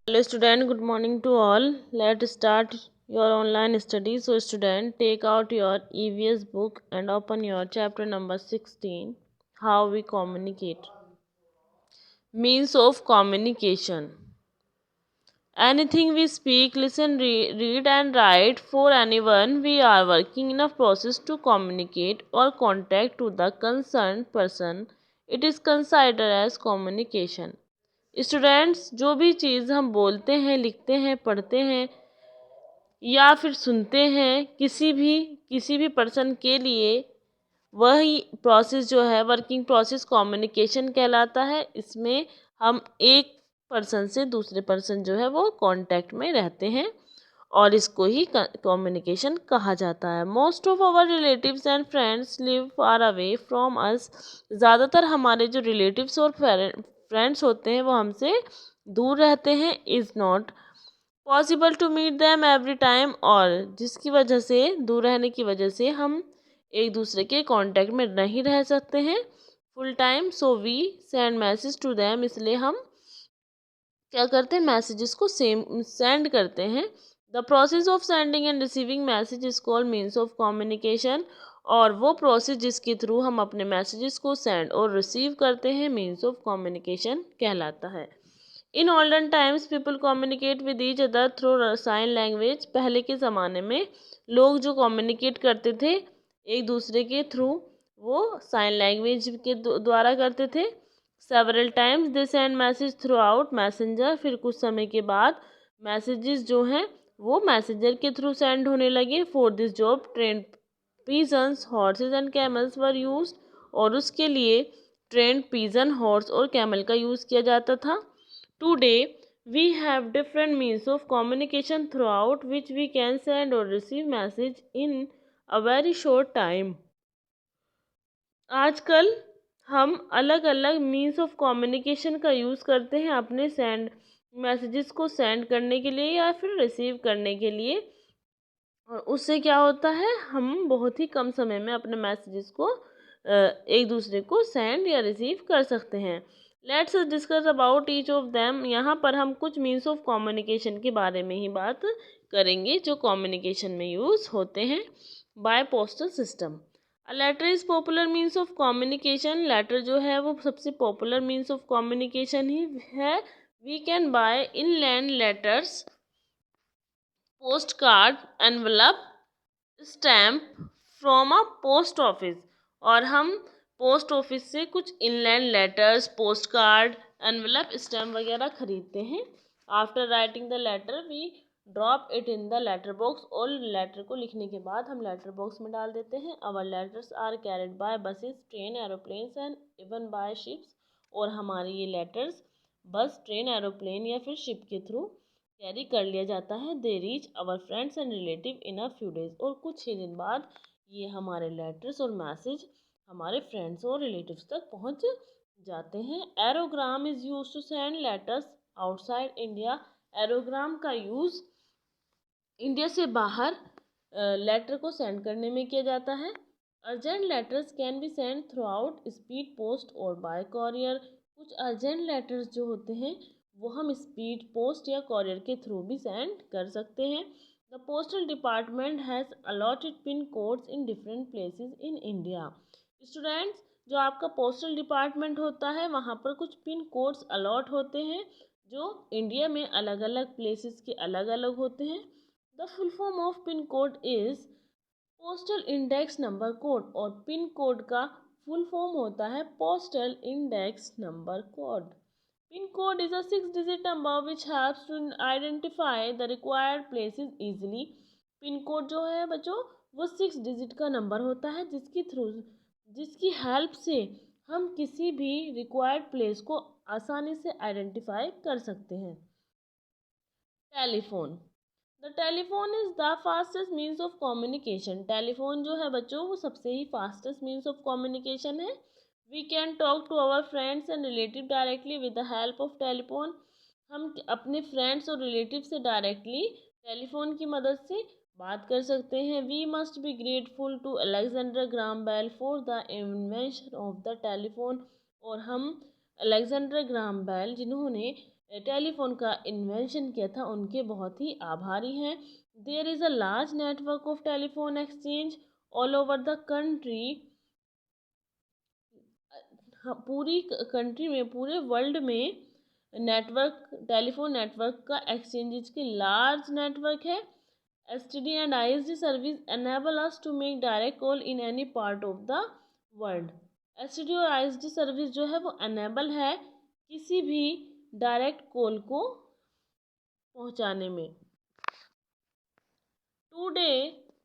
Hello student, good morning to all. Let's start your online study. So student, take out your EVS book and open your chapter number 16, How we communicate. Means of communication. Anything we speak, listen, read and write for anyone, we are working in a process to communicate or contact to the concerned person. It is considered as communication. Students, जो भी चीज़ हम बोलते हैं, लिखते हैं, पढ़ते हैं या फिर सुनते हैं किसी भी पर्सन के लिए, वही प्रोसेस जो है वर्किंग प्रोसेस कम्युनिकेशन कहलाता है। इसमें हम एक पर्सन से दूसरे पर्सन जो है वो कांटेक्ट में रहते हैं और इसको ही कम्युनिकेशन कहा जाता है। Most of our relatives and friends live far away from us. ज़्यादातर हमारे जो रिलेटिव्स और फ्रेंड्स होते हैं वो हमसे दूर रहते हैं। Is not possible to meet them every time, और जिसकी वजह से, दूर रहने की वजह से हम एक दूसरे के कांटेक्ट में नहीं रह सकते हैं full time. So we send message to them, इसलिए हम क्या करते हैं, मैसेजेस को सेंड करते हैं। The process of sending end receiving message is called means of communication, और वो प्रोसेस जिसके थ्रू हम अपने मैसेजेस को सेंड और रिसीव करते हैं मीन्स ऑफ कम्युनिकेशन कहलाता है। In olden times people communicate with each other through sign language. पहले के ज़माने में लोग जो कम्युनिकेट करते थे एक दूसरे के थ्रू, वो साइन लैंग्वेज के द्वारा करते थे। Several times they send message through out messenger. फिर कुछ समय के बाद मैसेजेस जो हैं वो मैसेंजर के थ्रू सेंड होने लगे। For this job train pigeons horses and camels were used, और उसके लिए ट्रेंड पीजन, हॉर्स और कैमल का यूज़ किया जाता था। Today, we have different means of communication throughout which we can send or receive message in a very short time. आजकल हम अलग अलग मीन्स ऑफ कम्युनिकेशन का यूज़ करते हैं अपने मैसेजेस को सेंड करने के लिए या फिर रिसीव करने के लिए, और उससे क्या होता है, हम बहुत ही कम समय में अपने मैसेजेस को एक दूसरे को सेंड या रिसीव कर सकते हैं। Let's discuss about each of them. यहाँ पर हम कुछ मीन्स ऑफ कम्युनिकेशन के बारे में ही बात करेंगे जो कम्युनिकेशन में यूज़ होते हैं। By postal system, a letter is popular means of communication. Letter जो है वो सबसे पॉपुलर मीन्स ऑफ कम्युनिकेशन ही है। We can buy inland letters, post card, envelope, stamp from a post office, और हम पोस्ट ऑफिस से कुछ inland letters, post card, envelope, stamp वगैरह खरीदते हैं। After writing the letter we drop it in the letter box, और letter को लिखने के बाद हम लेटर बॉक्स में डाल देते हैं। Our letters are carried by buses, train, aeroplanes and even by ships, और हमारे ये लेटर्स बस, ट्रेन, एरोप्लेन या फिर शिप के थ्रू कैरी कर लिया जाता है। They reach our friends and relative in a few days, और कुछ ही दिन बाद ये हमारे लेटर्स और मैसेज हमारे फ्रेंड्स और रिलेटिव्स तक पहुंच जाते हैं। Aerogram is use to send letters outside India. Aerogram का यूज़ इंडिया से बाहर लेटर को सेंड करने में किया जाता है। Urgent letters can be send through out speed post और बाय कॉरियर। कुछ अर्जेंट लेटर्स जो होते हैं वो हम स्पीड पोस्ट या कॉरियर के थ्रू भी सेंड कर सकते हैं। The postal department has allotted pin codes in different places in India. Students, जो आपका पोस्टल डिपार्टमेंट होता है वहाँ पर कुछ पिन कोड्स अलॉट होते हैं जो इंडिया में अलग अलग प्लेसेस के अलग अलग होते हैं। The full form of pin code is postal index number code, और पिन कोड का फुल फॉर्म होता है postal index number code. Pin code is a 6 digit number which helps to identify the required places easily. Pin code जो है बच्चों वो 6 digit का number होता है जिसकी हेल्प से हम किसी भी रिक्वायर्ड प्लेस को आसानी से आइडेंटिफाई कर सकते हैं। Telephone, the telephone is the fastest means of communication. Telephone जो है बच्चों वो सबसे ही फास्टेस्ट मीन्स ऑफ कम्युनिकेशन है। We can talk to our friends and relative directly with the help of telephone. हम अपने फ्रेंड्स और रिलेटिव से डायरेक्टली टेलीफोन की मदद से बात कर सकते हैं। We must be grateful to Alexander Graham Bell for the invention of the telephone, और हम अलेक्जेंडर ग्राहम बेल जिन्होंने टेलीफोन का इन्वेंशन किया था उनके बहुत ही आभारी हैं। There is a large network of telephone exchange all over the country. पूरी कंट्री में, पूरे वर्ल्ड में नेटवर्क, टेलीफोन नेटवर्क का एक्सचेंजेस की लार्ज नेटवर्क है। STD and ISD service enable us to make direct call in any part of the world. STD और ISD service जो है वो एनेबल है किसी भी डायरेक्ट कॉल को पहुंचाने में। Today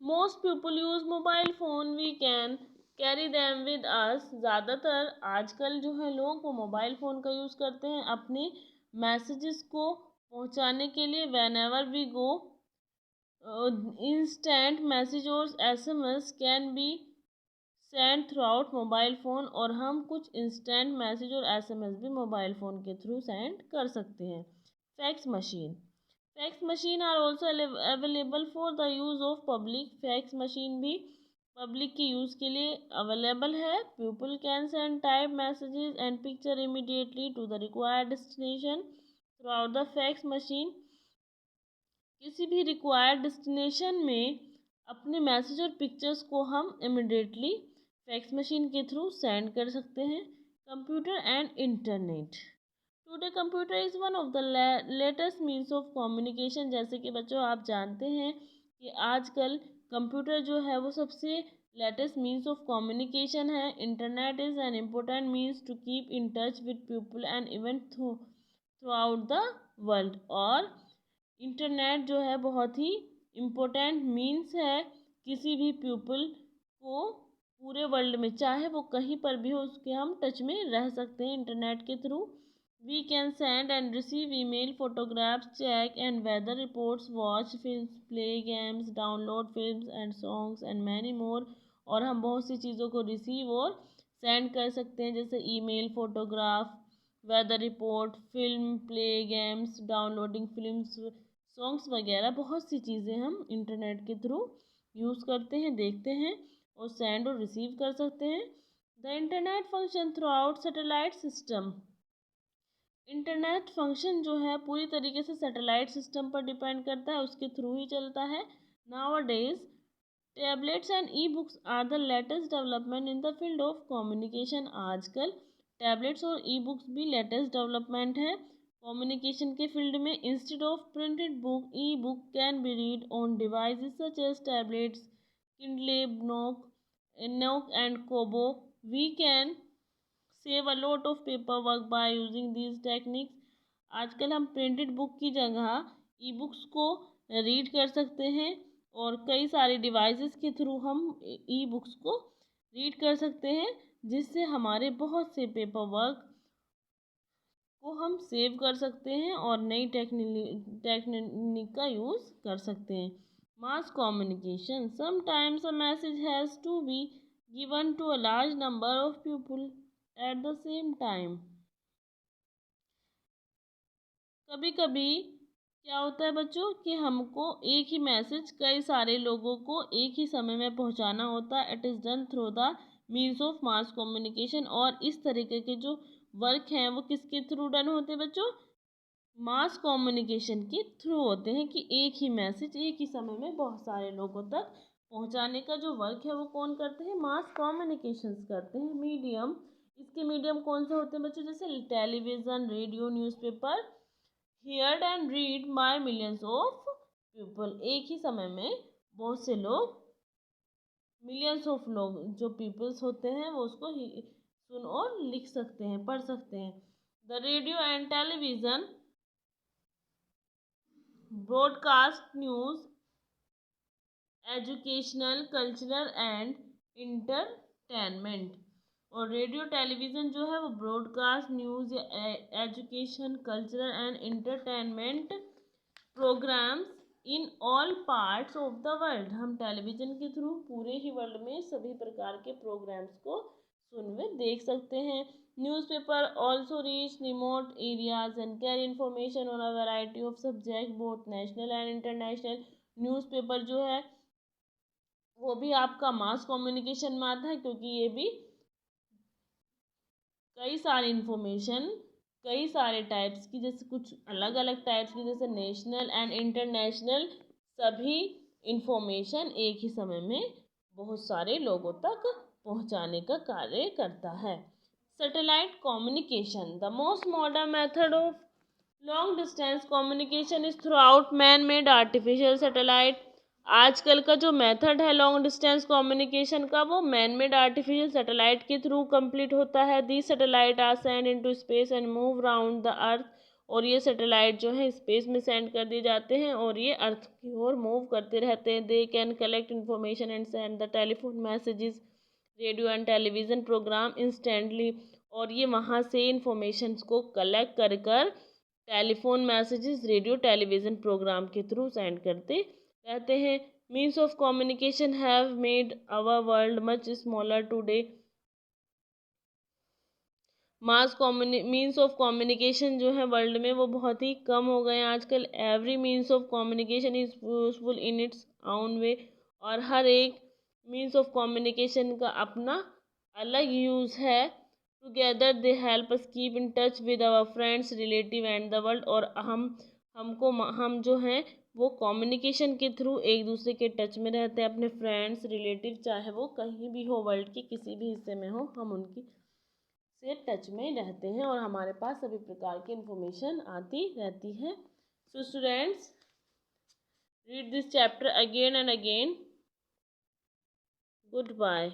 most people use mobile phone, we can carry them with us. ज़्यादातर आजकल जो है लोग वो मोबाइल फ़ोन का यूज़ करते हैं अपने मैसेजेस को पहुंचाने के लिए। Whenever we go, instant message और SMS can be send throughout mobile phone. और हम कुछ इंस्टेंट मैसेज और एसएमएस भी मोबाइल फ़ोन के थ्रू सेंड कर सकते हैं। Fax machine, fax machine are also available for the use of public. Fax machine भी पब्लिक के यूज़ के लिए अवेलेबल है। People can send type messages and picture immediately to the required destination through out the fax machine. किसी भी required destination में अपने message और पिक्चर्स को हम इमिडिएटली फैक्स मशीन के थ्रू सेंड कर सकते हैं। Computer and internet, today computer is one of the latest means of communication. जैसे कि बच्चों आप जानते हैं कि आजकल कंप्यूटर जो है वो सबसे लेटेस्ट मीन्स ऑफ कम्युनिकेशन है। Internet is an important means to keep in touch with people and event throughout the world. और इंटरनेट जो है बहुत ही इम्पोर्टेंट मीन्स है किसी भी पीपल को पूरे वर्ल्ड में, चाहे वो कहीं पर भी हो, उसके हम टच में रह सकते हैं इंटरनेट के through. We can send and receive email, photographs, check and weather reports, watch films, play games, download films and songs and many more. और हम बहुत सी चीज़ों को रिसीव और सेंड कर सकते हैं, जैसे email, photograph, weather report, film, play games, downloading films, songs वगैरह। बहुत सी चीज़ें हम इंटरनेट के थ्रू यूज़ करते हैं, देखते हैं और सेंड और रिसीव कर सकते हैं। The internet function through out satellite system, internet function जो है पूरी तरीके से सैटेलाइट सिस्टम पर डिपेंड करता है, उसके थ्रू ही चलता है। Nowadays tablets and e books are the latest development in the field of communication. आजकल टैबलेट्स और ई बुक्स भी लेटेस्ट डेवलपमेंट है कम्युनिकेशन के फील्ड में। Instead of printed book, e book can be read on devices such as tablets, Kindle, Nook and Kobo. We can save a lot of paper work by using these techniques. आजकल हम printed book की जगह e books को read कर सकते हैं और कई सारे डिवाइसेस के थ्रू हम ई बुक्स को रीड कर सकते हैं, जिससे हमारे बहुत से पेपर वर्क को हम सेव कर सकते हैं और नई टेक्निक का यूज़ कर सकते हैं। Mass communication, sometimes a message has to be given to a large number of people at the same time. कभी कभी क्या होता है बच्चों कि हमको एक ही मैसेज कई सारे लोगों को एक ही समय में पहुंचाना होता है। It is done through the means of mass communication. और इस तरीके के जो वर्क हैं वो किसके थ्रू डन होते हैं बच्चों? मास कम्युनिकेशन के थ्रू होते हैं, कि एक ही मैसेज एक ही समय में बहुत सारे लोगों तक पहुंचाने का जो वर्क है वो कौन करते हैं? मास कम्युनिकेशंस करते हैं। मीडियम, इसके मीडियम कौन से होते हैं बच्चों? जैसे television, radio, newspaper, heard and read by millions of people. एक ही समय में बहुत से लोग, मिलियंस ऑफ लोग जो पीपल्स होते हैं वो उसको सुन और लिख सकते हैं, पढ़ सकते हैं। The radio and television broadcast news, educational, cultural and entertainment. और रेडियो टेलीविज़न जो है वो ब्रॉडकास्ट न्यूज़ या education, cultural and entertainment programmes in all parts of the world. हम टेलीविज़न के थ्रू पूरे ही वर्ल्ड में सभी प्रकार के प्रोग्राम्स को सुन व देख सकते हैं। Newspaper also reach remote areas and carry information on a variety of subject both national and international. Newspaper जो है वो भी आपका मास कम्युनिकेशन में आता है, क्योंकि ये भी कई सारी इंफॉर्मेशन कई सारे टाइप्स की, जैसे कुछ अलग अलग टाइप्स की, जैसे नेशनल एंड इंटरनेशनल, सभी इंफॉर्मेशन एक ही समय में बहुत सारे लोगों तक पहुंचाने का कार्य करता है। Satellite communication, the most modern method of long distance communication is through out man made artificial satellite. आजकल का जो मेथड है लॉन्ग डिस्टेंस कम्युनिकेशन का, वो मैन मेड आर्टिफिशियल सैटेलाइट के थ्रू कंप्लीट होता है। The satellite are send into space and move round the earth. और ये सैटेलाइट जो है स्पेस में सेंड कर दिए जाते हैं और ये अर्थ की ओर मूव करते रहते हैं। They can collect information and send the telephone messages, radio and television programme instantly. और ये वहाँ से इंफॉर्मेशन को कलेक्ट कर कर telephone messages, radio television programme के थ्रू सेंड करते रहते हैं। Means of communication have made our world much smaller today. Means of communication जो है वर्ल्ड में वो बहुत ही कम हो गए हैं आजकल। Every means of communication is useful in its own way. और हर एक मीन्स ऑफ कम्युनिकेशन का अपना अलग यूज़ है। Together they help us keep in touch with our friends, relative and the world. और हम जो हैं वो कम्युनिकेशन के थ्रू एक दूसरे के टच में रहते हैं अपने फ्रेंड्स, रिलेटिव, चाहे वो कहीं भी हो, वर्ल्ड के किसी भी हिस्से में हो, हम उनकी से टच में रहते हैं और हमारे पास सभी प्रकार की इंफॉर्मेशन आती रहती है। So students, read this chapter again and again. Good bye.